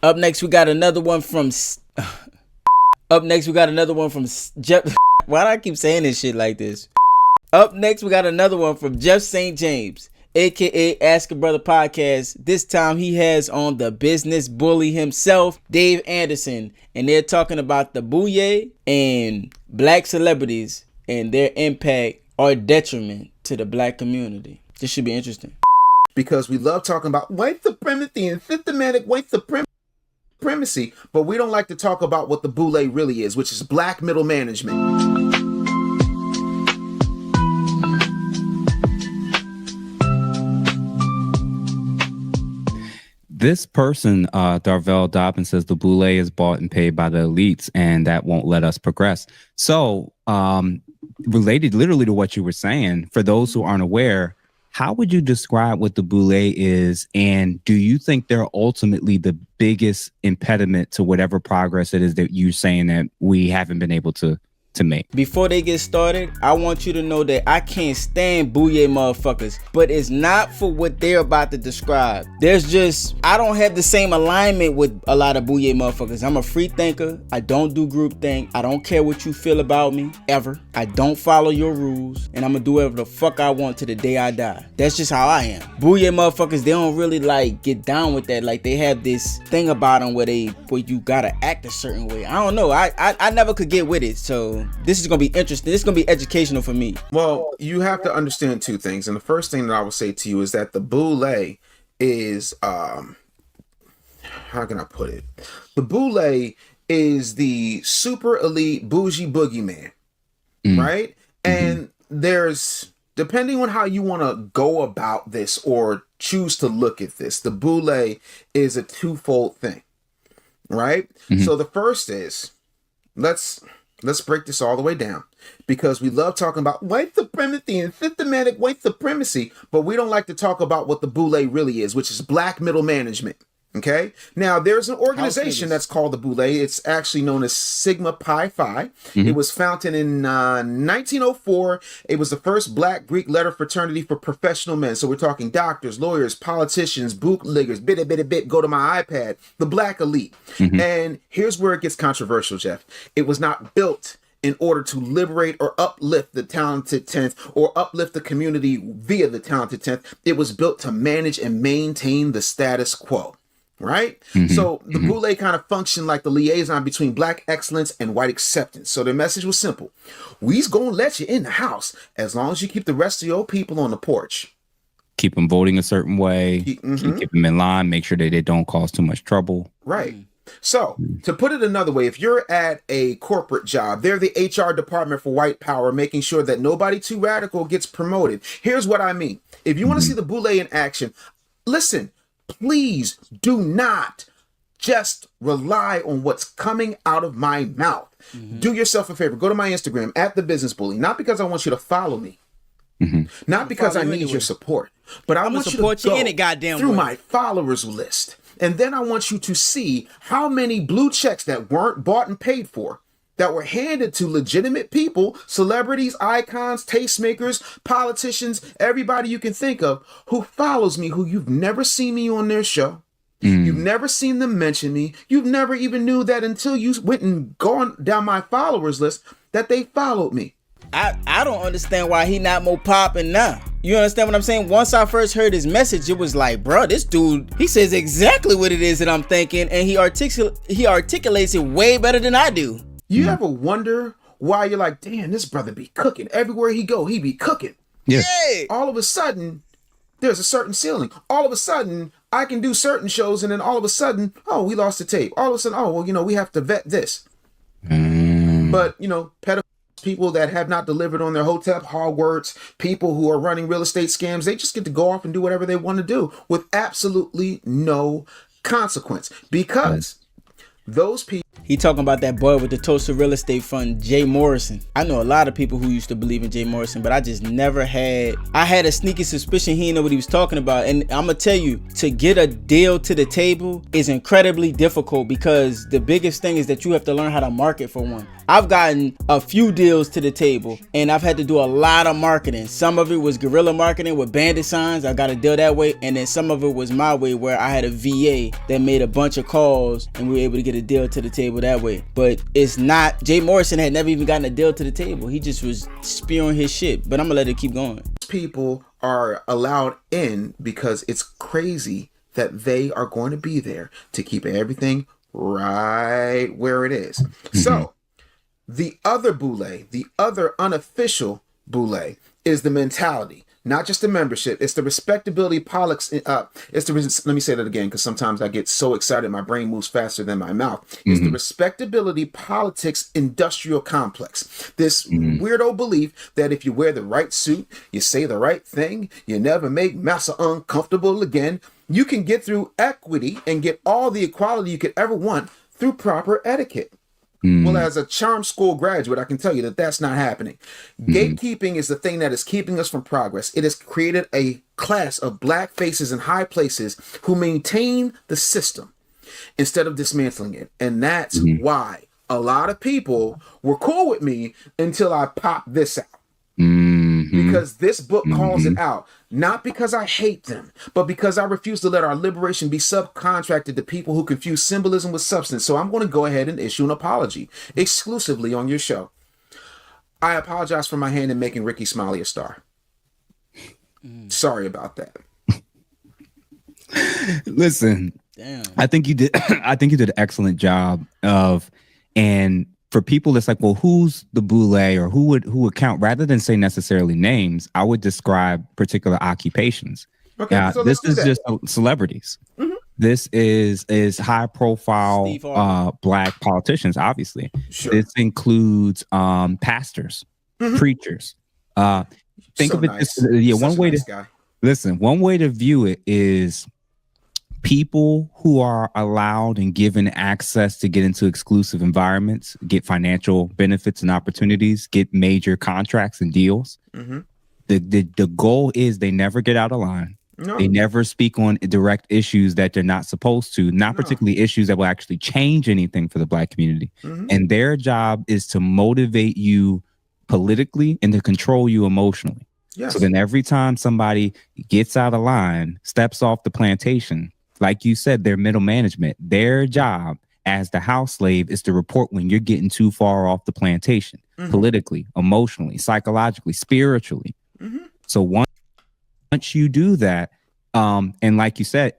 Up next, we got another one from. Up next, we got another one from Jeff. Why do I keep saying this shit like this? Up next, we got another one from Jeff St. James, aka Ask a Brother Podcast. This time he has on the business bully himself, Dave Anderson, and they're talking about the Boule and black celebrities and their impact or detriment to the black community. This should be interesting. Because we love talking about white supremacy and systematic white supremacy, but we don't like to talk about what the Boule really is, which is black middle management. This person, Darvell Dobbin, says the Boule is bought and paid by the elites, and that won't let us progress. So, related literally to what you were saying, for those who aren't aware, how would you describe what the Boule is, and do you think they're ultimately the biggest impediment to whatever progress it is that you're saying that we haven't been able to make? Before they get started, I want you to know that I can't stand Boule motherfuckers, but it's not for what they're about to describe. I don't have the same alignment with a lot of Boule motherfuckers. I'm a free thinker. I don't do groupthink. I don't care what you feel about me, ever. I don't follow your rules, and I'm gonna do whatever the fuck I want to the day I die. That's just how I am. Boule motherfuckers, they don't really like get down with that. Like, they have this thing about them where you gotta act a certain way. I don't know. I never could get with it, so this is gonna be interesting. This is gonna be educational for me. Well, you have to understand two things, and the first thing that I will say to you is that the Boule is how can I put it? The Boule is the super elite bougie boogeyman, right? And there's, depending on how you want to go about this or choose to look at this, the Boule is a twofold thing, right? So the first is, let's break this all the way down, because we love talking about white supremacy and systematic white supremacy, but we don't like to talk about what the Boule really is, which is black middle management. Okay. Now, there's an organization that's called the Boule. It's actually known as Sigma Pi Phi. It was founded in 1904. It was the first black Greek letter fraternity for professional men. So we're talking doctors, lawyers, politicians, bootleggers, bit, go to my iPad, the black elite. And here's where it gets controversial, Jeff. It was not built in order to liberate or uplift the talented 10th or uplift the community via the talented 10th. It was built to manage and maintain the status quo. Right? So the Boule kind of functioned like the liaison between black excellence and white acceptance. So their message was simple. We's gonna let you in the house as long as you keep the rest of your people on the porch. Keep them voting a certain way, keep them in line, make sure that they don't cause too much trouble. Right. So to put it another way, if you're at a corporate job, they're the HR department for white power, making sure that nobody too radical gets promoted. Here's what I mean. If you want to see the Boule in action, listen, please do not just rely on what's coming out of my mouth. Do yourself a favor. Go to my Instagram at The Business Bully. Not because I want you to follow me. Not because I need your support. But I want you to go in it, goddamn through way. my followers list. And then I want you to see how many blue checks that weren't bought and paid for, that were handed to legitimate people, celebrities, icons, tastemakers, politicians, everybody you can think of who follows me, who you've never seen me on their show. You've never seen them mention me. You've never even knew that until you went and gone down my followers list that they followed me. I don't understand why he not more popping now. You understand what I'm saying? Once I first heard his message, it was like, bro, this dude, he says exactly what it is that I'm thinking, and he articulates it way better than I do. You ever wonder why you're like, damn, this brother be cooking. Everywhere he go, he be cooking. Yeah. All of a sudden, there's a certain ceiling. All of a sudden, I can do certain shows, and then all of a sudden, oh, we lost the tape. All of a sudden, oh, well, we have to vet this. But, pedophiles, people that have not delivered on their hotel hogwarts, people who are running real estate scams, they just get to go off and do whatever they want to do with absolutely no consequence, because those people He talking about that boy with the Tulsa real estate fund, Jay Morrison. I know a lot of people who used to believe in Jay Morrison, but I just never had. I had a sneaky suspicion he didn't know what he was talking about. And I'm gonna tell you, to get a deal to the table is incredibly difficult because the biggest thing is that you have to learn how to market for one. I've gotten a few deals to the table and I've had to do a lot of marketing. Some of it was guerrilla marketing with bandit signs. I got a deal that way. And then some of it was my way where I had a VA that made a bunch of calls and we were able to get a deal to the table that way. But it's not, Jay Morrison had never even gotten a deal to the table. He just was spewing his shit, but I'm gonna let it keep going. People are allowed in because it's crazy that they are going to be there to keep everything right where it is. So the other Boule, the other unofficial Boule, is the mentality, not just the membership. It's the respectability politics. Let me say that again, because sometimes I get so excited my brain moves faster than my mouth. It's the respectability politics industrial complex. This weirdo belief that if you wear the right suit, you say the right thing, you never make massa uncomfortable again, you can get through equity and get all the equality you could ever want through proper etiquette. Well, as a charm school graduate, I can tell you that that's not happening. Gatekeeping is the thing that is keeping us from progress. It has created a class of black faces in high places who maintain the system instead of dismantling it. And that's why a lot of people were cool with me until I popped this out. Because this book calls it out, not because I hate them, but because I refuse to let our liberation be subcontracted to people who confuse symbolism with substance. So I'm going to go ahead and issue an apology exclusively on your show. I apologize for my hand in making Ricky Smiley a star. Sorry about that. Listen, damn. I think you did. I think you did an excellent job and for people, it's like, well, who's the Boule or who would count? Rather than say necessarily names, I would describe particular occupations. Okay, so this is just celebrities. This is high profile black politicians, obviously. Sure. This includes pastors, preachers. Think of it nice. one way to listen. One way to view it is people who are allowed and given access to get into exclusive environments, get financial benefits and opportunities, get major contracts and deals. The goal is they never get out of line. No. They never speak on direct issues that they're not supposed to, not particularly issues that will actually change anything for the black community. And their job is to motivate you politically and to control you emotionally. Yes. So then every time somebody gets out of line, steps off the plantation, like you said, their middle management, their job as the house slave is to report when you're getting too far off the plantation, politically, emotionally, psychologically, spiritually. So once you do that, and like you said,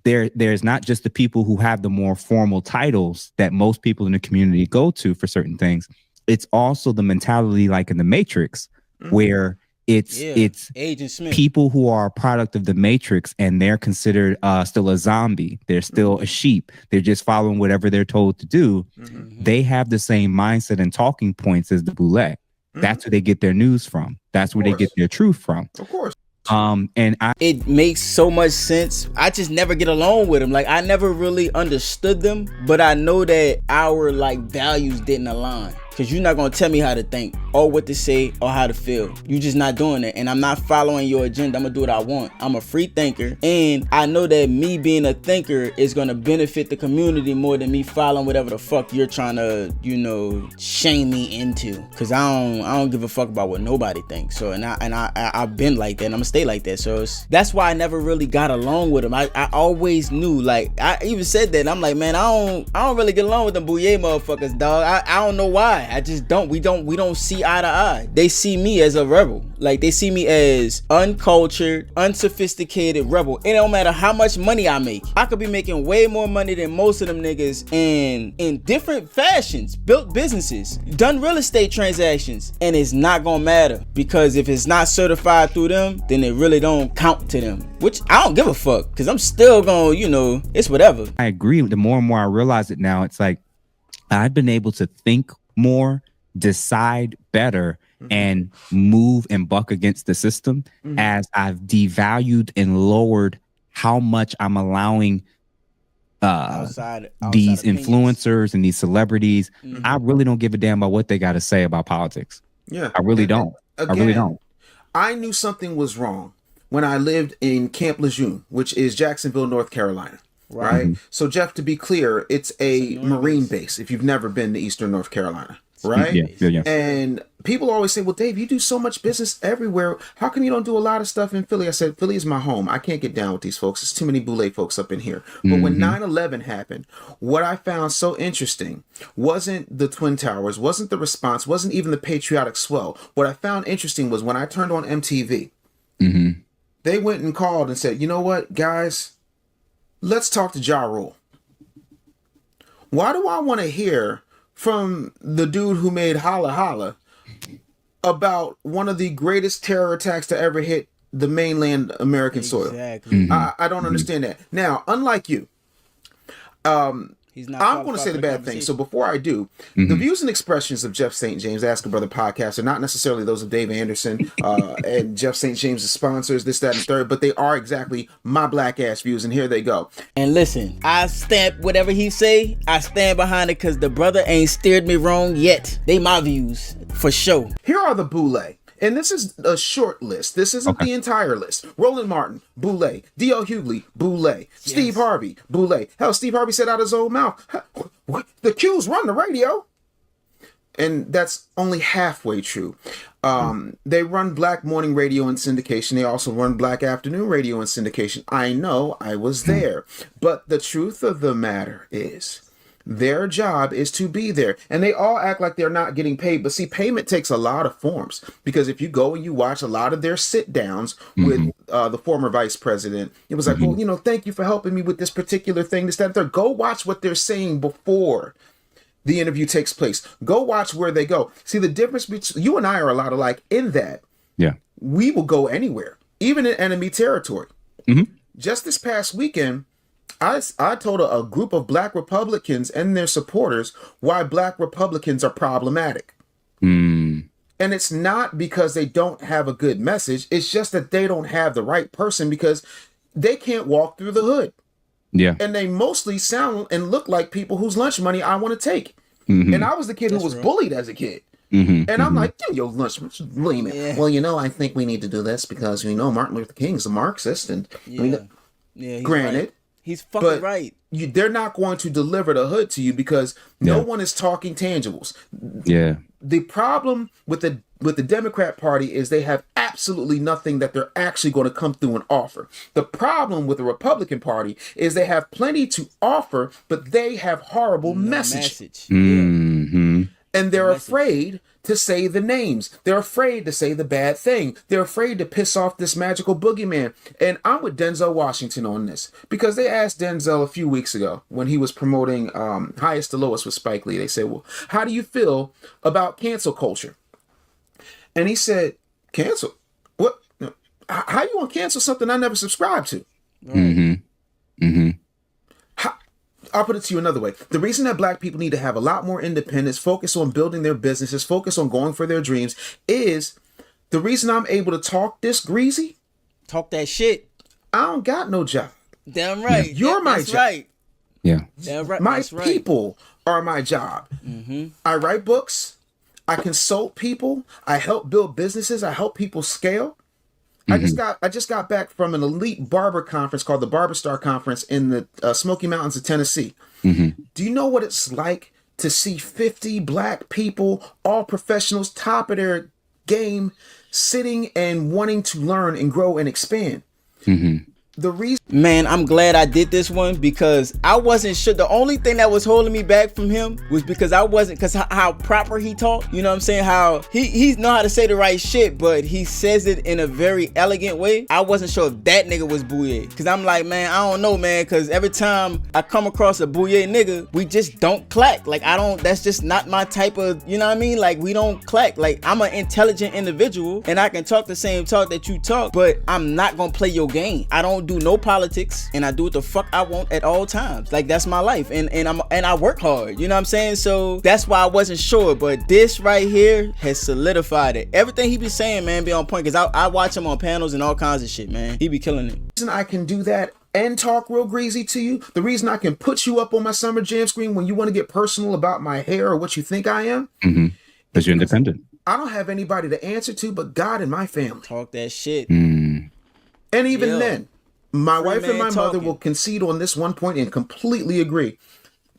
there's not just the people who have the more formal titles that most people in the community go to for certain things. It's also the mentality like in the Matrix, where it's Agent Smith. People who are a product of the Matrix and they're considered still a zombie. They're still a sheep. They're just following whatever they're told to do. They have the same mindset and talking points as the Boule. That's where they get their news from. That's where they get their truth from. Of course. It makes so much sense. I just never get along with them. Like, I never really understood them, but I know that our values didn't align. Because you're not going to tell me how to think or what to say or how to feel. You're just not doing it. And I'm not following your agenda. I'm going to do what I want. I'm a free thinker. And I know that me being a thinker is going to benefit the community more than me following whatever the fuck you're trying to, shame me into. Because I don't give a fuck about what nobody thinks. So, I've been like that and I'm going to stay like that. So that's why I never really got along with them. I always knew, I even said that. I'm like, man, I don't really get along with them Boule motherfuckers, dog. I don't know why. I just don't. We don't see eye to eye. They see me as a rebel. Like, they see me as uncultured, unsophisticated rebel. It don't matter how much money I make. I could be making way more money than most of them niggas in different fashions, built businesses, done real estate transactions, and it's not gonna matter because if it's not certified through them, then it really don't count to them. Which I don't give a fuck because I'm still gonna, it's whatever. I agree. The more and more I realize it now, it's like I've been able to think more, decide better, and move and buck against the system as I've devalued and lowered how much I'm allowing outside these opinions. influencers and these celebrities. I really don't give a damn about what they got to say about politics. Yeah, I really don't. Again, I really don't. I knew something was wrong when I lived in Camp Lejeune, which is Jacksonville, North Carolina. Right. So, Jeff, to be clear, it's a Marine base. If you've never been to Eastern North Carolina, right? Yeah. And people always say, "Well, Dave, you do so much business everywhere. How come you don't do a lot of stuff in Philly?" I said, "Philly is my home. I can't get down with these folks. There's too many Boule folks up in here." But when 9/11 happened, what I found so interesting wasn't the Twin Towers, wasn't the response, wasn't even the patriotic swell. What I found interesting was when I turned on MTV, they went and called and said, "You know what, guys? Let's talk to Ja Rule." Why do I want to hear from the dude who made Holla Holla about one of the greatest terror attacks to ever hit the mainland American soil? I don't understand that. Now, unlike you, I'm going to say the bad thing. So before I do, the views and expressions of Jeff St. James, Ask a Brother podcast are not necessarily those of Dave Anderson and Jeff St. James' sponsors, this, that, and third, but they are exactly my black ass views, and here they go. And listen, I stand whatever he say, I stand behind it because the brother ain't steered me wrong yet. They my views, for sure. Here are the Boule. And this is a short list. This isn't the entire list. Roland Martin, Boule. D.L. Hughley, Boule. Steve Harvey, Boule. Hell, Steve Harvey said out his own mouth, "The Q's run the radio." And that's only halfway true. They run black morning radio and syndication. They also run black afternoon radio and syndication. I know, I was there. But the truth of the matter is, their job is to be there, and they all act like they're not getting paid. But see, payment takes a lot of forms, because if you go and you watch a lot of their sit downs with the former vice president, it was like, "Well, you know, thank you for helping me with this particular thing, this, that, and third." Go watch what they're saying before the interview takes place. Go watch where they go. See, the difference between you and I are a lot alike in that we will go anywhere, even in enemy territory. Just this past weekend, I told a group of black Republicans and their supporters why black Republicans are problematic. And it's not because they don't have a good message. It's just that they don't have the right person, because they can't walk through the hood. And they mostly sound and look like people whose lunch money I want to take. And I was the kid who was bullied as a kid. And I'm like, yo, lunch money, man. Well, you know, I think we need to do this because, you know, Martin Luther King's a Marxist. And granted. Right. He's fucking right. They're not going to deliver the hood to you because no one is talking tangibles. The problem with the Democrat Party is they have absolutely nothing that they're actually going to come through and offer. The problem with the Republican Party is they have plenty to offer, but they have horrible message. And they're afraid to say the names. They're afraid to say the bad thing. They're afraid to piss off this magical boogeyman. And I'm with Denzel Washington on this, because they asked Denzel a few weeks ago when he was promoting Highest to Lowest with Spike Lee. They said, "Well, how do you feel about cancel culture?" And he said, "Cancel? What? How you want to cancel something I never subscribed to?" I'll put it to you another way. The reason that black people need to have a lot more independence, focus on building their businesses, focus on going for their dreams, is the reason I'm able to talk this greasy. Talk that shit. I don't got no job. Damn right. You're my job. Right. Damn right. My people are my job. I write books. I consult people. I help build businesses. I help people scale. I just got back from an elite barber conference called the Barber Star Conference in the Smoky Mountains of Tennessee. Do you know what it's like to see 50 black people, all professionals, top of their game, sitting and wanting to learn and grow and expand? The reason, man, I'm glad I did this one, because I wasn't sure. The only thing that was holding me back from him was because I wasn't, because how proper he talked. You know what I'm saying? How he know how to say the right shit, but he says it in a very elegant way. I wasn't sure if that nigga was Boule, because I'm like, man, I don't know, man, because every time I come across a Boule nigga, we just don't clack. Like, that's just not my type of, you know what I mean? Like, we don't clack. Like, I'm an intelligent individual and I can talk the same talk that you talk, but I'm not gonna play your game. I don't do no politics, and I do what the fuck I want at all times. Like, that's my life, and I work hard, you know what I'm saying? So that's why I wasn't sure, but this right here has solidified it. Everything he be saying, man, be on point, because I watch him on panels and all kinds of shit, man. He be killing it. I can do that and talk real greasy to you, the reason I can put you up on my Summer Jam screen when you want to get personal about my hair or what you think I am, because you're independent. I don't have anybody to answer to but God and my family. Talk that shit. And even then, my wife and my mother talking. will concede on this one point and completely agree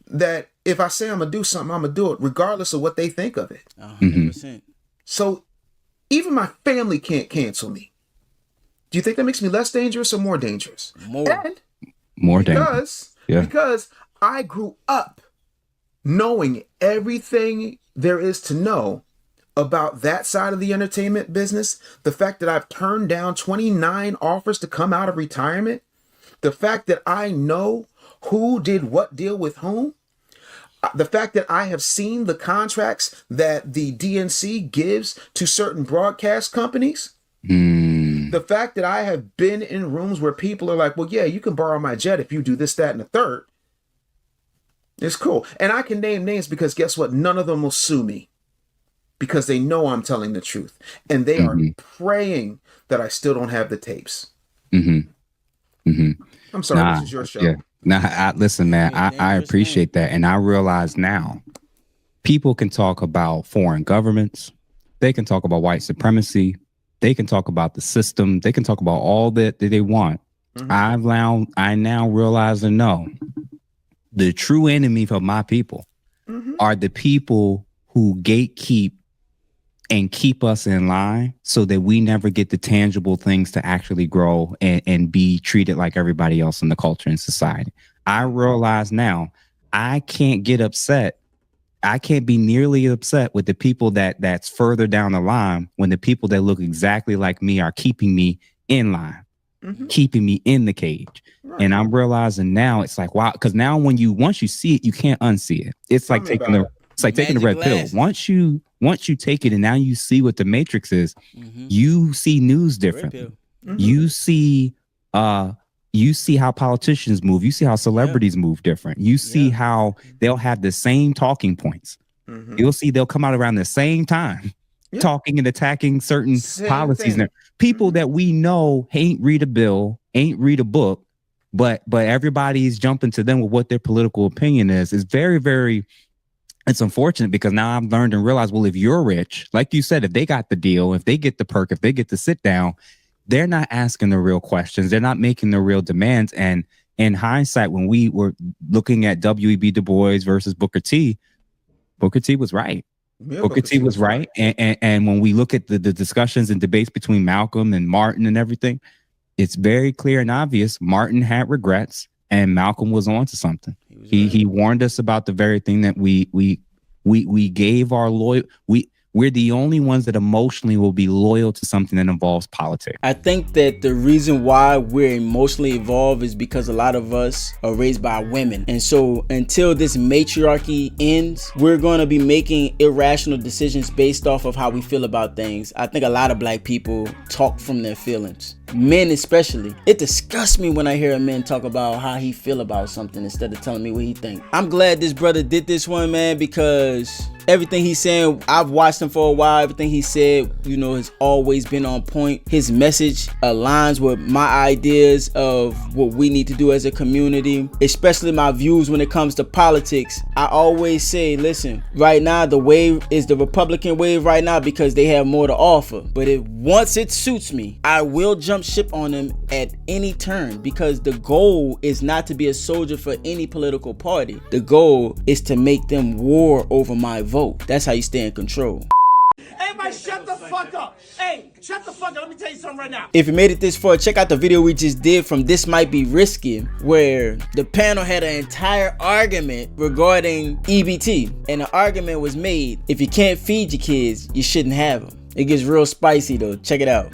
that if I say I'm going to do something, I'm going to do it regardless of what they think of it. 100%. So even my family can't cancel me. Do you think that makes me less dangerous or more dangerous? More dangerous. Because I grew up knowing everything there is to know about that side of the entertainment business. The fact that I've turned down 29 offers to come out of retirement. The fact that I know who did what deal with whom. The fact that I have seen the contracts that the DNC gives to certain broadcast companies. The fact that I have been in rooms where people are like, well, yeah, you can borrow my jet if you do this, that, and the third. It's cool. And I can name names because guess what? None of them will sue me because they know I'm telling the truth. And they are praying that I still don't have the tapes. I'm sorry, this is your show. Yeah. Listen, man, I appreciate that. And I realize now people can talk about foreign governments. They can talk about white supremacy. They can talk about the system. They can talk about all that they want. I now realize and know the true enemy of my people are the people who gatekeep and keep us in line so that we never get the tangible things to actually grow and be treated like everybody else in the culture and society. I realize now I can't get upset. I can't be nearly upset with the people that's further down the line when the people that look exactly like me are keeping me in line, keeping me in the cage. And I'm realizing now it's like, wow, because now once you see it, you can't unsee it. It's like taking the red pill. Once you take it and now you see what the matrix is, you see news differently. You see how politicians move. You see how celebrities move different. You see how they'll have the same talking points. You'll see they'll come out around the same time talking and attacking certain policies. People that we know ain't read a bill, ain't read a book, but everybody's jumping to them with what their political opinion is. It's very, very, it's unfortunate because now I've learned and realized, well, if you're rich, like you said, if they got the deal, if they get the perk, if they get to sit down, they're not asking the real questions. They're not making the real demands. And in hindsight, when we were looking at W.E.B. Du Bois versus Booker T was right. Booker T was right. And when we look at the discussions and debates between Malcolm and Martin and everything, it's very clear and obvious. Martin had regrets and Malcolm was on to something. He warned us about the very thing that we gave our loyal. We're the only ones that emotionally will be loyal to something that involves politics. I think that the reason why we're emotionally involved is because a lot of us are raised by women. And so until this matriarchy ends, we're going to be making irrational decisions based off of how we feel about things. I think a lot of black people talk from their feelings. Men especially. It disgusts me when I hear a man talk about how he feel about something instead of telling me what he think. I'm glad this brother did this one, man, because everything he's saying, I've watched him for a while. Everything he said, has always been on point. His message aligns with my ideas of what we need to do as a community, especially my views when it comes to politics. I always say, listen, right now the wave is the Republican wave right now because they have more to offer. But once it suits me, I will jump ship on them at any turn, because the goal is not to be a soldier for any political party. The goal is to make them war over my vote. That's how you stay in control. Everybody shut the fuck up. Hey, shut the fuck up. Let me tell you something right now. If you made it this far, check out the video we just did from This Might Be Risky, where the panel had an entire argument regarding EBT. And the argument was made, if you can't feed your kids, you shouldn't have them. It gets real spicy though. Check it out.